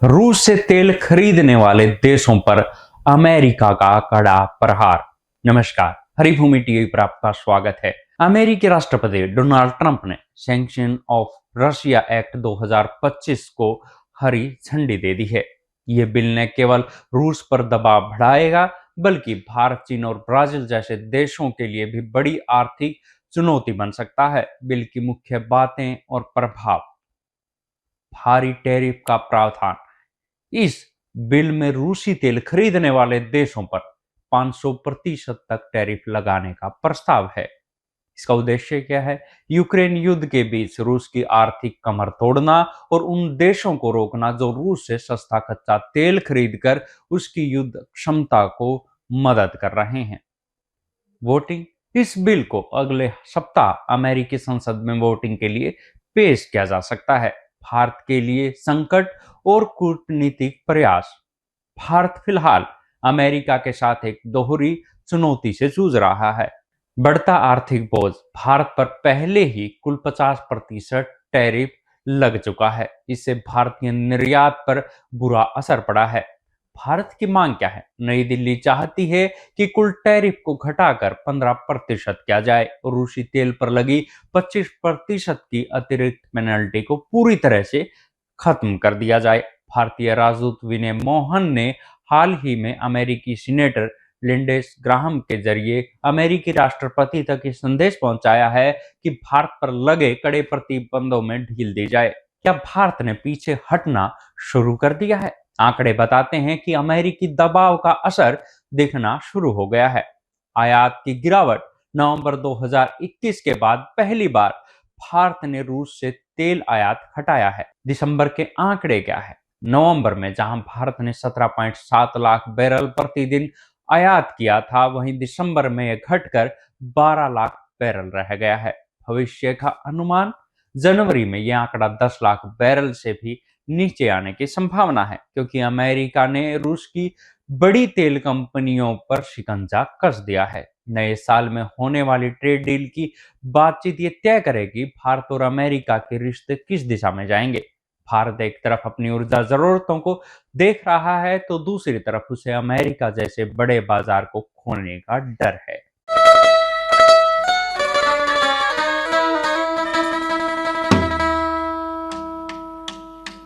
रूस से तेल खरीदने वाले देशों पर अमेरिका का कड़ा प्रहार। नमस्कार, हरिभूमि टीवी पर आपका स्वागत है। अमेरिकी राष्ट्रपति डोनाल्ड ट्रंप ने सैंक्शन ऑफ रशिया एक्ट 2025 को हरी झंडी दे दी है। यह बिल न केवल रूस पर दबाव बढ़ाएगा बल्कि भारत, चीन और ब्राजील जैसे देशों के लिए भी बड़ी आर्थिक चुनौती बन सकता है। बिल की मुख्य बातें और प्रभाव। भारी टैरिफ का प्रावधान। इस बिल में रूसी तेल खरीदने वाले देशों पर 500% तक टैरिफ लगाने का प्रस्ताव है। इसका उद्देश्य क्या है? यूक्रेन युद्ध के बीच रूस की आर्थिक कमर तोड़ना और उन देशों को रोकना जो रूस से सस्ता कच्चा तेल खरीदकर उसकी युद्ध क्षमता को मदद कर रहे हैं। वोटिंग। इस बिल को अगले सप्ताह अमेरिकी संसद में वोटिंग के लिए पेश किया जा सकता है। भारत के लिए संकट और कूटनीतिक प्रयास। भारत फिलहाल अमेरिका के साथ एक दोहरी चुनौती से जूझ रहा है। बढ़ता आर्थिक बोझ। भारत पर पहले ही कुल 50% टैरिफ लग चुका है। इससे भारतीय निर्यात पर बुरा असर पड़ा है। भारत की मांग क्या है? नई दिल्ली चाहती है कि कुल टैरिफ को घटाकर 15% किया जाए और रूसी तेल पर लगी 25% की अतिरिक्त पेनल्टी को पूरी तरह से खत्म कर दिया जाए। भारतीय राजदूत विनय मोहन ने हाल ही में अमेरिकी सीनेटर लिंडेस ग्राहम के जरिए अमेरिकी राष्ट्रपति तक ये संदेश पहुंचाया है कि भारत पर लगे कड़े प्रतिबंधों में ढील दी जाए। क्या भारत ने पीछे हटना शुरू कर दिया है? आंकड़े बताते हैं कि अमेरिकी दबाव का असर दिखना शुरू हो गया है। आयात की गिरावट। नवंबर 2021 के बाद पहली बार भारत ने रूस से तेल आयात हटाया है। दिसंबर के आंकड़े क्या है? नवंबर में जहां भारत ने 17.7 लाख बैरल प्रतिदिन आयात किया था, वहीं दिसंबर में यह घटकर 12 लाख बैरल रह गया है। भविष्य का अनुमान। जनवरी में यह आंकड़ा 10 लाख बैरल से भी नीचे आने की संभावना है, क्योंकि अमेरिका ने रूस की बड़ी तेल कंपनियों पर शिकंजा कस दिया है। नए साल में होने वाली ट्रेड डील की बातचीत ये तय करेगी भारत और अमेरिका के रिश्ते किस दिशा में जाएंगे। भारत एक तरफ अपनी ऊर्जा जरूरतों को देख रहा है तो दूसरी तरफ उसे अमेरिका जैसे बड़े बाजार को खोने का डर है।